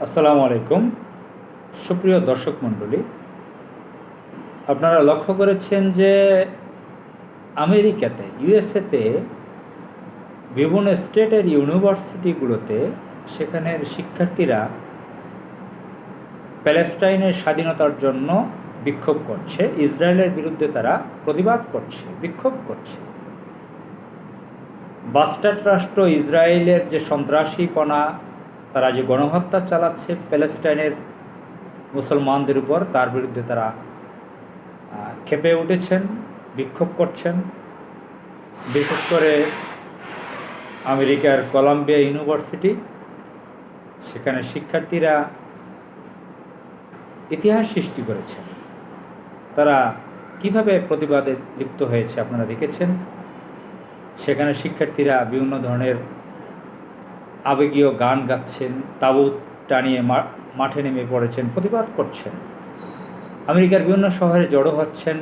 আসসালামু আলাইকুম, সুপ্রিয় দর্শক মণ্ডলী। আপনারা লক্ষ্য করেছেন যে আমেরিকাতে, ইউএসএতে বিভিন্ন স্টেটের ইউনিভার্সিটিগুলোতে সেখানের শিক্ষার্থীরা প্যালেস্টাইনের স্বাধীনতার জন্য বিক্ষোভ করছে, ইসরায়েলের বিরুদ্ধে তারা প্রতিবাদ করছে, বিক্ষোভ করছে। বাস্টার্ড রাষ্ট্র ইসরায়েলের যে সন্ত্রাসীপনা, তারা যে গণহত্যা চালাচ্ছে প্যালেস্টাইনের মুসলমানদের উপর, তার বিরুদ্ধে তারা ক্ষেপে উঠেছেন, বিক্ষোভ করছেন। বিশেষ করে আমেরিকার কলাম্বিয়া ইউনিভার্সিটি, সেখানে শিক্ষার্থীরা ইতিহাস সৃষ্টি করেছেন। তারা কিভাবে প্রতিবাদে লিপ্ত হয়েছে আপনারা দেখেছেন। সেখানে শিক্ষার্থীরা বিভিন্ন ধরনের আবেগীয় গান গাচ্ছেন, তাঁবুত টানিয়ে মাঠে নেমে পড়েছেন, প্রতিবাদ করছেন। আমেরিকার বিভিন্ন শহরে জড়ো হচ্ছেন।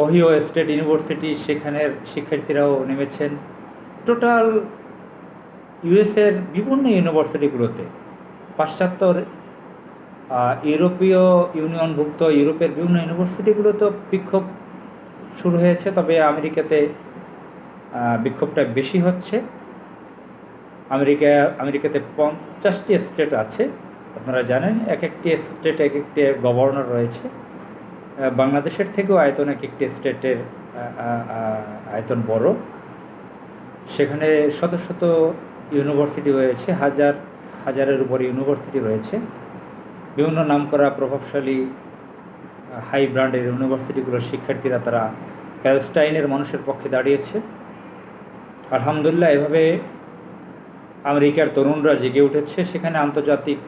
ওহিও স্টেট ইউনিভার্সিটি, সেখানের শিক্ষার্থীরাও নেমেছেন। টোটাল ইউএসের বিভিন্ন ইউনিভার্সিটিগুলোতে, পাশ্চাত্য ইউরোপীয় ইউনিয়নভুক্ত ইউরোপের বিভিন্ন ইউনিভার্সিটিগুলোতে বিক্ষোভ শুরু হয়েছে। তবে আমেরিকাতে বিক্ষোভটা বেশি হচ্ছে। আমেরিকাতে 50টি স্টেট আছে, আপনারা জানেন। এক একটি স্টেট এক একটি গভর্নর রয়েছে। বাংলাদেশের থেকেও আয়তন এক একটি স্টেটের আয়তন বড়। সেখানে শত শত ইউনিভার্সিটি রয়েছে, হাজারের উপর ইউনিভার্সিটি রয়েছে। বিভিন্ন নামকরা প্রভাবশালী হাই ব্র্যান্ডের ইউনিভার্সিটিগুলোর শিক্ষার্থীরা তারা প্যালেস্টাইনের মানুষের পক্ষে দাঁড়িয়েছে। আলহামদুলিল্লাহ, এভাবে আমেরিকার তরুণরা জেগে উঠেছে। সেখানে আন্তর্জাতিক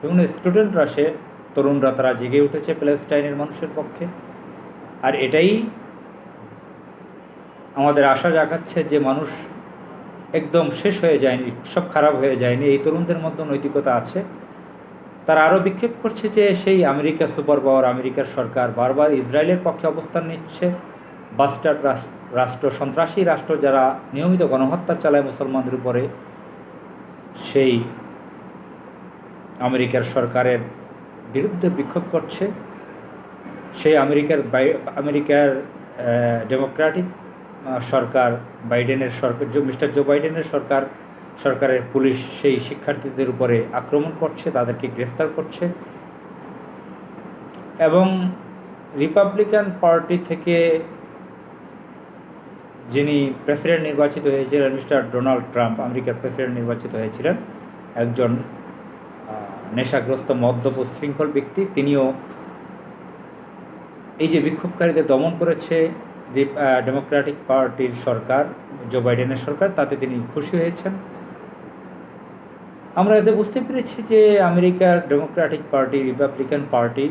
বিভিন্ন স্টুডেন্টরা, তরুণরা তারা জেগে উঠেছে প্যালেস্টাইনের মানুষের পক্ষে। আর এটাই আমাদের আশা জাগাচ্ছে যে মানুষ একদম শেষ হয়ে যায়নি, সব খারাপ হয়ে যায়নি। এই তরুণদের মধ্যে নৈতিকতা আছে। তারা আরও বিক্ষেপ করছে যে সেই আমেরিকা সুপার পাওয়ার, আমেরিকার সরকার বারবার ইসরায়েলের পক্ষে অবস্থান নিচ্ছে। বাস্টার্ড রাষ্ট্র, সন্ত্রাসী রাষ্ট্র, যারা নিয়মিত গণহত্যা চালায় মুসলমানদের উপরে, সেই আমেরিকার সরকারের বিরুদ্ধে বিক্ষোভ করছে। সেই আমেরিকার ডেমোক্রেটিক সরকার, মিস্টার জো বাইডেনের সরকারের পুলিশ সেই শিক্ষার্থীদের উপরে আক্রমণ করছে, তাদেরকে গ্রেফতার করছে। এবং রিপাবলিকান পার্টি থেকে যিনি প্রেসিডেন্ট নির্বাচিত হয়েছিলেন, মিস্টার ডোনাল্ড ট্রাম্প, আমেরিকার প্রেসিডেন্ট নির্বাচিত হয়েছিলেন, একজন নেশাগ্রস্ত মদ্যপ শৃঙ্খল ব্যক্তি। তিনিও এই যে বিক্ষোভকারীদের দমন করেছে ডেমোক্রেটিক পার্টির সরকার, জো বাইডেনের সরকার, তাতে তিনি খুশি হয়েছেন। আমরা এতে বুঝতে পেরেছি যে আমেরিকার ডেমোক্রেটিক পার্টি, রিপাবলিকান পার্টি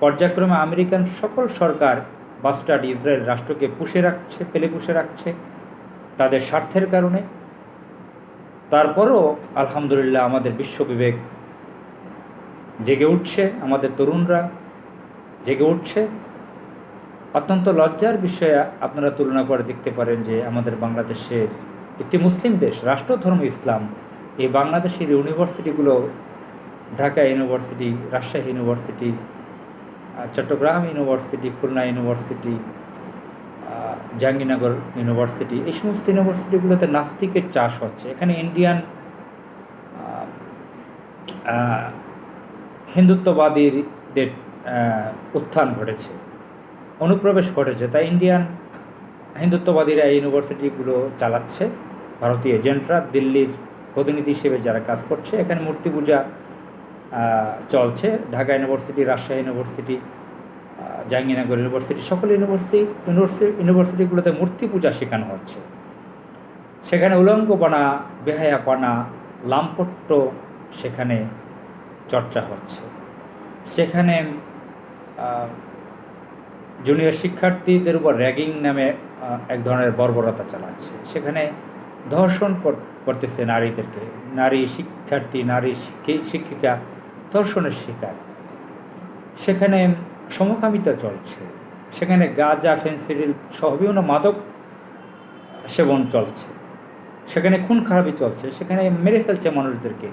পর্যায়ক্রমে আমেরিকান সকল সরকার বাস্টার্ড ইসরায়েল রাষ্ট্রকে পুষে রাখছে তাদের স্বার্থের কারণে। তারপরও আলহামদুলিল্লাহ আমাদের বিশ্ববিবেক জেগে উঠছে, আমাদের তরুণরা জেগে উঠছে। অত্যন্ত লজ্জার বিষয়ে আপনারা তুলনা করে দেখতে পারেন যে আমাদের বাংলাদেশের একটি মুসলিম দেশ, রাষ্ট্রধর্ম ইসলাম, এই বাংলাদেশের ইউনিভার্সিটিগুলো, Dhaka university, Rajshahi university, Chittagong university, Khulna university, Jahangirnagar university, এই সমস্ত ইউনিভার্সিটিগুলোতে নাস্তিকের চাষ হচ্ছে। এখানে ইন্ডিয়ান হিন্দুত্ববাদীদের উত্থান ঘটেছে, অনুপ্রবেশ ঘটেছে। তাই ইন্ডিয়ান হিন্দুত্ববাদীরা এই ইউনিভার্সিটিগুলো চালাচ্ছে, ভারতীয় এজেন্টরা, দিল্লির প্রতিনিধি হিসেবে যারা কাজ করছে। এখানে মূর্তি পূজা চলছে। Dhaka university, Rajshahi university, Jahangirnagar university, সকল ইউনিভার্সিটিগুলোতে মূর্তি পূজা শেখানো হচ্ছে। সেখানে উলঙ্গপানা, বেহায়াপানা, লাম্পট্য সেখানে চর্চা হচ্ছে। সেখানে জুনিয়র শিক্ষার্থীদের উপর র্যাগিং নামে এক ধরনের বর্বরতা চালাচ্ছে। সেখানে ধর্ষণ করতেছে নারীদেরকে, নারী শিক্ষার্থী, নারী শিক্ষিকা ধর্ষণের শিকার। সেখানে সমকামিতা চলছে। সেখানে গাঁজা, ফেন্সিডিল সহ বিভিন্ন মাদক সেবন চলছে। সেখানে খুন খারাপি চলছে, সেখানে মেরে ফেলছে মানুষদেরকে।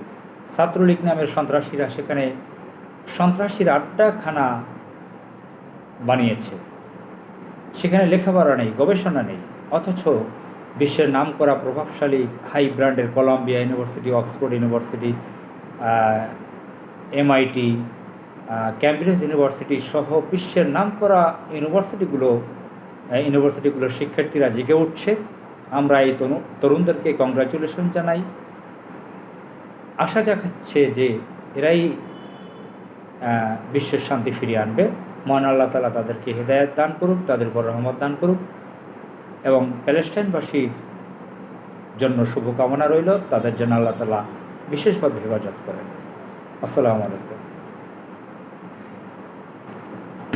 ছাত্রলীগ নামের সন্ত্রাসীরা সেখানে সন্ত্রাসীর আড্ডাখানা বানিয়েছে। সেখানে লেখাপড়া নেই, গবেষণা নেই, অথচ বিশ্বের নামকরা প্রভাবশালী হাই ব্র্যান্ডের Columbia University, Oxford University, MIT, Cambridge University সহ বিশ্বের নামকরা ইউনিভার্সিটিগুলোর শিক্ষার্থীরা জেগে উঠছে। আমরা এই তরুণদেরকে কংগ্রাচুলেশন জানাই। আশা জাগাচ্ছে যে এরাই বিশ্বের শান্তি ফিরিয়ে আনবে। মহান আল্লাহ তাআলা তাদেরকে হেদায়েত দান করুক, তাদের উপর রহমত দান করুক, এবং প্যালেস্টাইনবাসীর জন্য শুভকামনা রইল, তাদের জন্য আল্লাহ তাআলা বিশেষভাবে হেফাজত করেন। আসসালামু আলাইকুম।